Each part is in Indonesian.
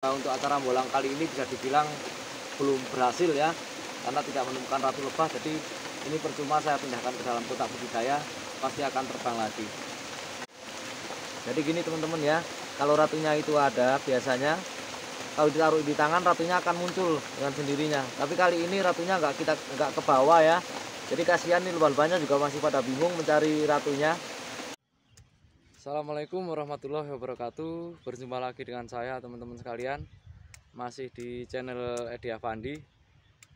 Nah, untuk acara bolang kali ini bisa dibilang belum berhasil ya, karena tidak menemukan ratu lebah. Jadi ini percuma saya pindahkan ke dalam kotak budidaya, pasti akan terbang lagi. Jadi gini teman-teman ya, kalau ratunya itu ada, biasanya kalau ditaruh di tangan ratunya akan muncul dengan sendirinya. Tapi kali ini ratunya nggak ke bawah ya. Jadi kasihan nih, lebah-lebahnya juga masih pada bingung mencari ratunya. Assalamualaikum warahmatullahi wabarakatuh. Berjumpa lagi dengan saya teman-teman sekalian, masih di channel Edi Avandi.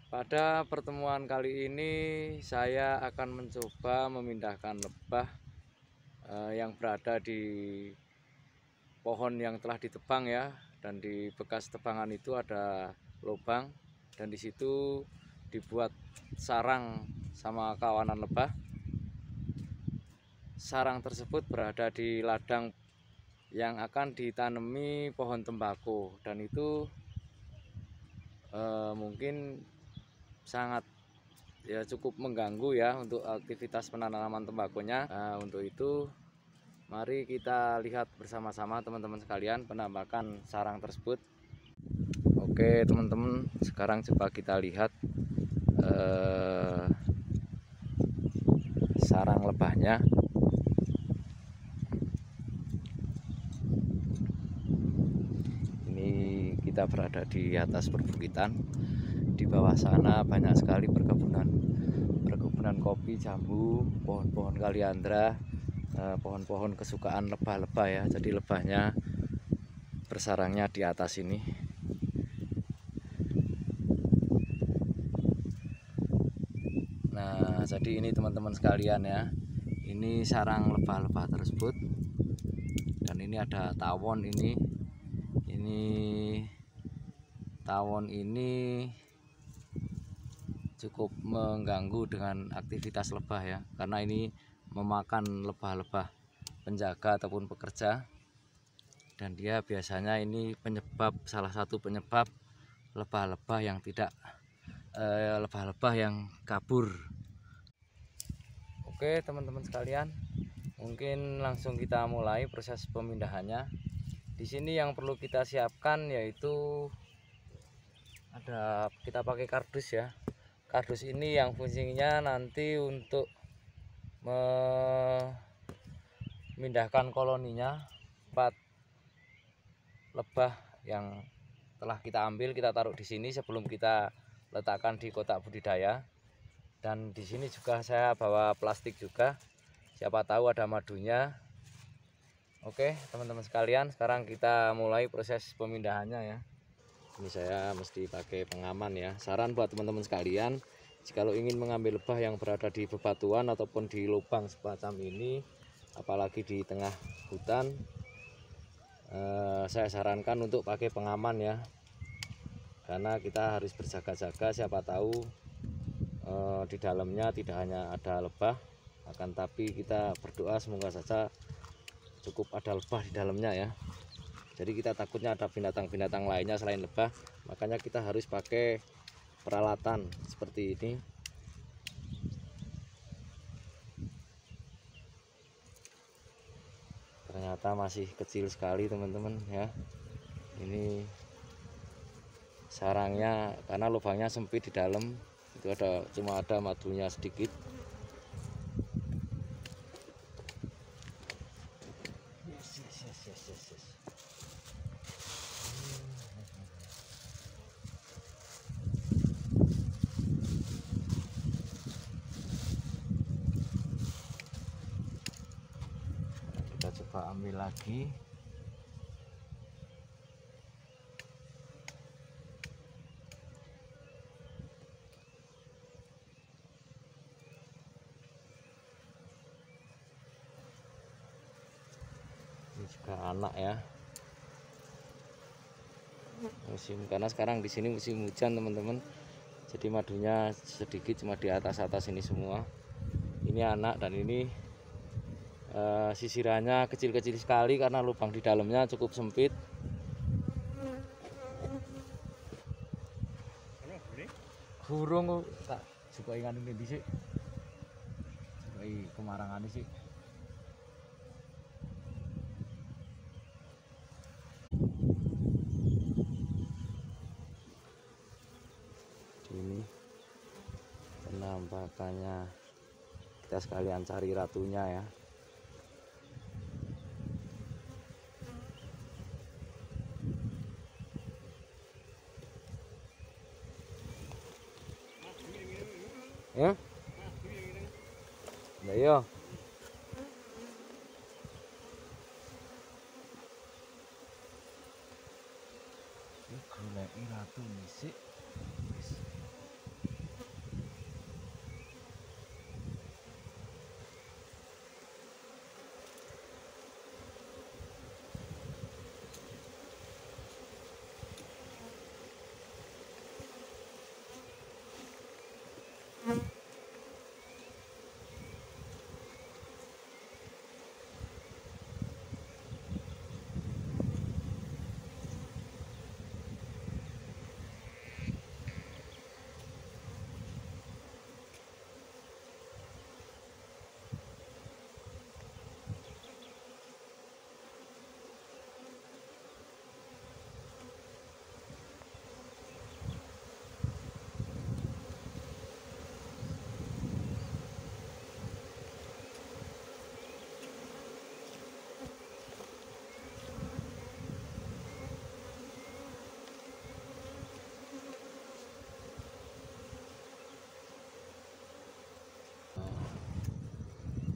Pada pertemuan kali ini saya akan mencoba memindahkan lebah yang berada di pohon yang telah ditebang ya. Dan di bekas tebangan itu ada lubang, dan di situ dibuat sarang sama kawanan lebah. Sarang tersebut berada di ladang yang akan ditanami pohon tembakau, dan itu mungkin sangat ya cukup mengganggu ya untuk aktivitas penanaman tembakunya. Nah, untuk itu mari kita lihat bersama-sama teman-teman sekalian penampakan sarang tersebut. Oke teman-teman, sekarang coba kita lihat sarang lebahnya. Kita berada di atas perbukitan. Di bawah sana banyak sekali perkebunan kopi, jambu, pohon-pohon kaliandra, pohon-pohon kesukaan lebah-lebah ya. Jadi lebahnya bersarangnya di atas ini. Nah, jadi ini teman-teman sekalian ya, ini sarang lebah-lebah tersebut. Dan ini ada tawon ini tawon ini cukup mengganggu dengan aktivitas lebah ya, karena ini memakan lebah-lebah penjaga ataupun pekerja, dan dia biasanya ini salah satu penyebab lebah-lebah yang lebah-lebah yang kabur. Oke teman-teman sekalian, mungkin langsung kita mulai proses pemindahannya. Di sini yang perlu kita siapkan yaitu kita pakai kardus ya. Kardus ini yang fungsinya nanti untuk memindahkan koloninya. 4 lebah yang telah kita ambil kita taruh di sini sebelum kita letakkan di kotak budidaya. Dan di sini juga saya bawa plastik juga, siapa tahu ada madunya. Oke teman-teman sekalian, sekarang kita mulai proses pemindahannya ya. Ini saya mesti pakai pengaman ya. Saran buat teman-teman sekalian, jika ingin mengambil lebah yang berada di bebatuan ataupun di lubang semacam ini, apalagi di tengah hutan, saya sarankan untuk pakai pengaman ya, karena kita harus berjaga-jaga. Siapa tahu di dalamnya tidak hanya ada lebah, akan tapi kita berdoa semoga saja cukup ada lebah di dalamnya ya. Jadi kita takutnya ada binatang-binatang lainnya selain lebah, makanya kita harus pakai peralatan seperti ini. Ternyata masih kecil sekali teman-teman ya. Ini sarangnya, karena lubangnya sempit di dalam, itu cuma ada madunya sedikit. Yes. Kita coba ambil lagi. Ini juga anak ya. Karena sekarang di sini musim hujan teman-teman, jadi madunya sedikit, cuma di atas ini semua. Ini anak, dan ini sisirannya kecil-kecil sekali karena lubang di dalamnya cukup sempit. Burung tak suka ingat ini sih, suka kemarangan sih. makanya kita sekalian cari ratunya ya. Ya, nah, iya. Ini goleki ratu nisik.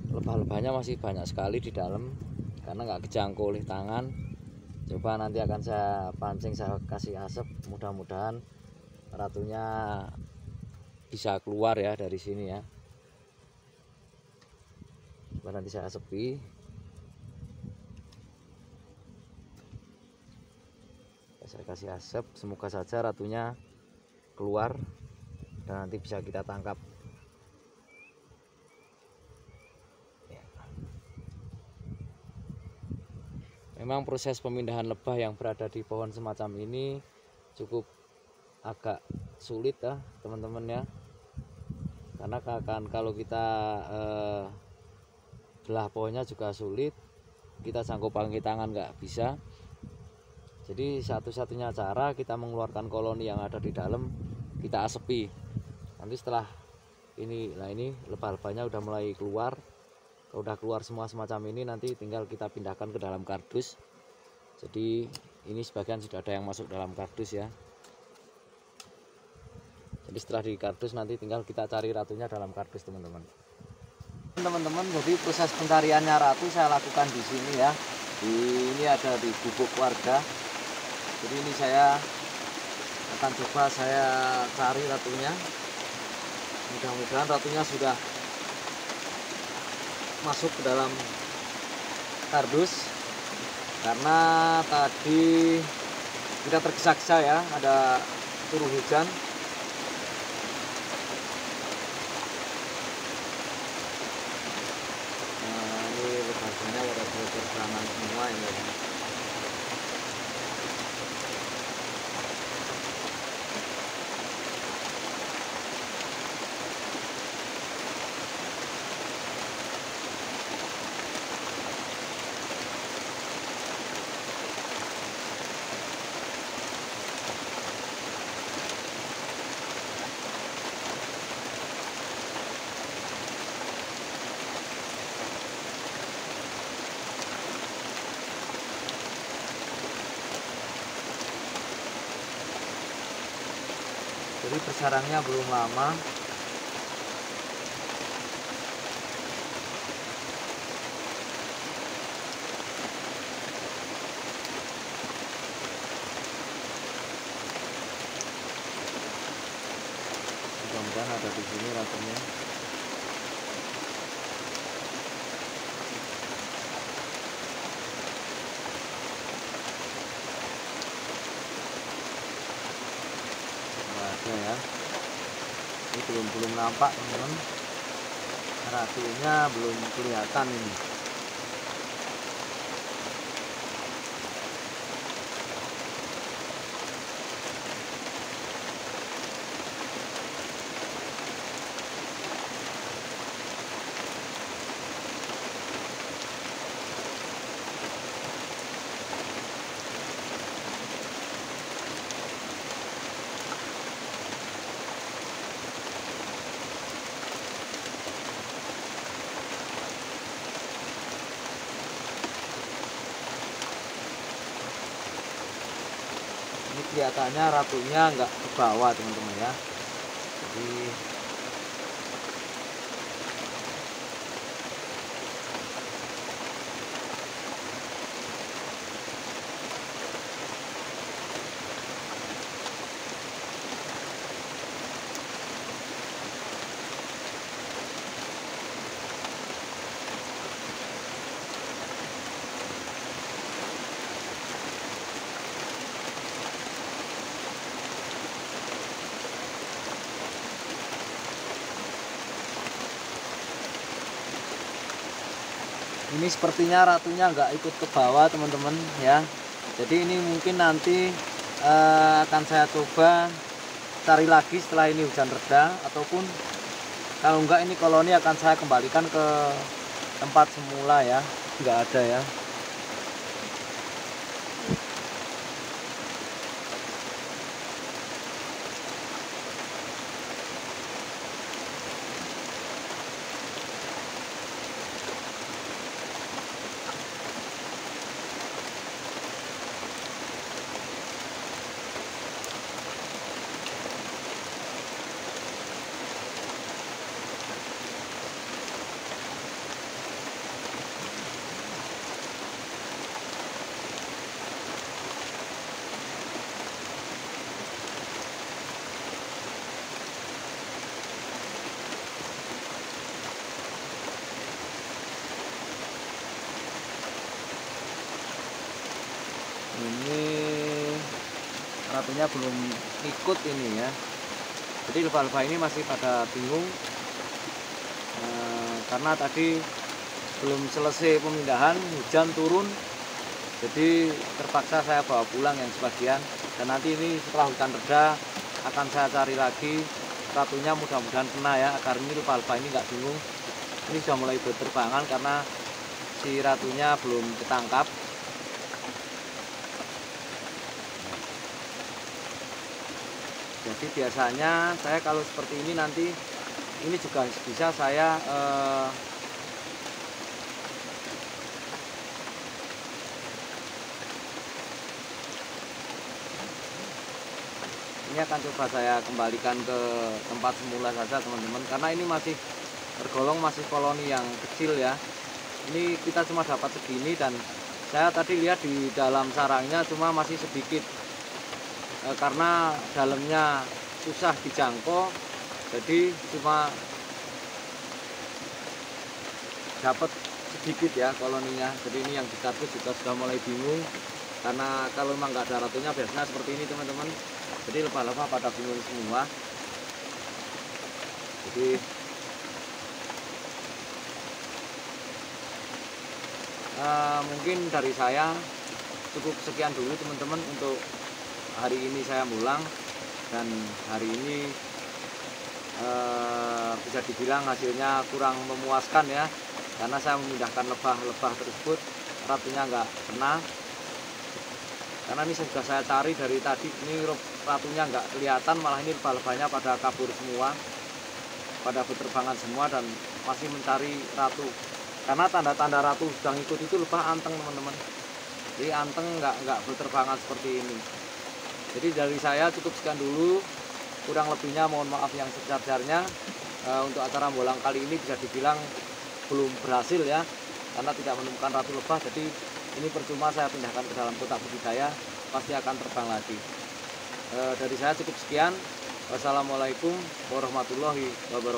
Lebah-lebahnya masih banyak sekali di dalam karena nggak kejangkau oleh tangan. Coba nanti akan saya pancing, saya kasih asap, mudah-mudahan ratunya bisa keluar ya dari sini ya. Coba nanti saya asepi. Saya kasih asap, semoga saja ratunya keluar dan nanti bisa kita tangkap. Memang proses pemindahan lebah yang berada di pohon semacam ini cukup agak sulit ya teman-teman ya, karena kalau kita belah pohonnya juga sulit, kita sanggup pakai tangan nggak bisa. Jadi satu-satunya cara kita mengeluarkan koloni yang ada di dalam, kita asepi. Nanti setelah ini, nah ini lebah-lebahnya udah mulai keluar. Kalau udah keluar semua semacam ini, nanti tinggal kita pindahkan ke dalam kardus. Jadi ini sebagian sudah ada yang masuk dalam kardus ya. Jadi setelah di kardus nanti tinggal kita cari ratunya dalam kardus teman-teman. Teman-teman, jadi proses pencariannya ratu saya lakukan di sini ya. Ini ada di gubuk warga. Jadi ini saya akan coba saya cari ratunya. Mudah-mudahan ratunya sudah masuk ke dalam kardus, karena tadi kita tergesa-gesa ya, ada turun hujan. Nah ini lebahnya pada berkerangan semua ini. Jadi bersarangnya belum lama. Mudah-mudahan ada di sini ratunya. Ya, ini belum nampak teman-teman, ratunya belum kelihatan ini. Ini kelihatannya ratunya nggak ke bawah teman-teman ya. Jadi ini sepertinya ratunya nggak ikut ke bawah teman-teman ya. Jadi ini mungkin nanti akan saya coba cari lagi setelah ini hujan reda, ataupun kalau enggak ini koloni akan saya kembalikan ke tempat semula ya, nggak ada ya. Ini ratunya belum ikut ini ya. Jadi lebah-lebah ini masih pada bingung karena tadi belum selesai pemindahan, hujan turun, jadi terpaksa saya bawa pulang yang sebagian. Dan nanti ini setelah hujan reda akan saya cari lagi ratunya, mudah-mudahan kena ya, agar ini lebah-lebah ini nggak bingung. Ini sudah mulai berterbangan karena si ratunya belum ketangkap. Jadi biasanya saya kalau seperti ini nanti ini juga bisa saya ini akan coba saya kembalikan ke tempat semula saja teman-teman, karena ini masih tergolong masih koloni yang kecil ya. Ini kita cuma dapat segini, dan saya tadi lihat di dalam sarangnya cuma masih sedikit karena dalamnya susah dijangkau, jadi cuma dapat sedikit ya koloninya. Jadi ini yang di kardus juga sudah mulai bingung, karena kalau memang nggak ada ratunya biasanya seperti ini teman-teman. Jadi lebah-lebah pada bingung semua. Jadi mungkin dari saya cukup sekian dulu teman-teman untuk hari ini saya pulang. Dan hari ini bisa dibilang hasilnya kurang memuaskan ya, karena saya memindahkan lebah-lebah tersebut ratunya nggak kena. Karena ini sudah saya cari dari tadi, ini ratunya nggak kelihatan, malah ini lebah-lebahnya pada kabur semua, pada berterbangan semua, dan masih mencari ratu. Karena tanda-tanda ratu sedang ikut itu lebah anteng teman-teman. Jadi anteng nggak berterbangan seperti ini. Jadi dari saya cukup sekian dulu, kurang lebihnya mohon maaf yang sebesar-besarnya. Untuk acara Bolang kali ini bisa dibilang belum berhasil ya, karena tidak menemukan ratu lebah. Jadi ini percuma saya pindahkan ke dalam kotak budidaya, pasti akan terbang lagi. Dari saya cukup sekian. Wassalamualaikum warahmatullahi wabarakatuh.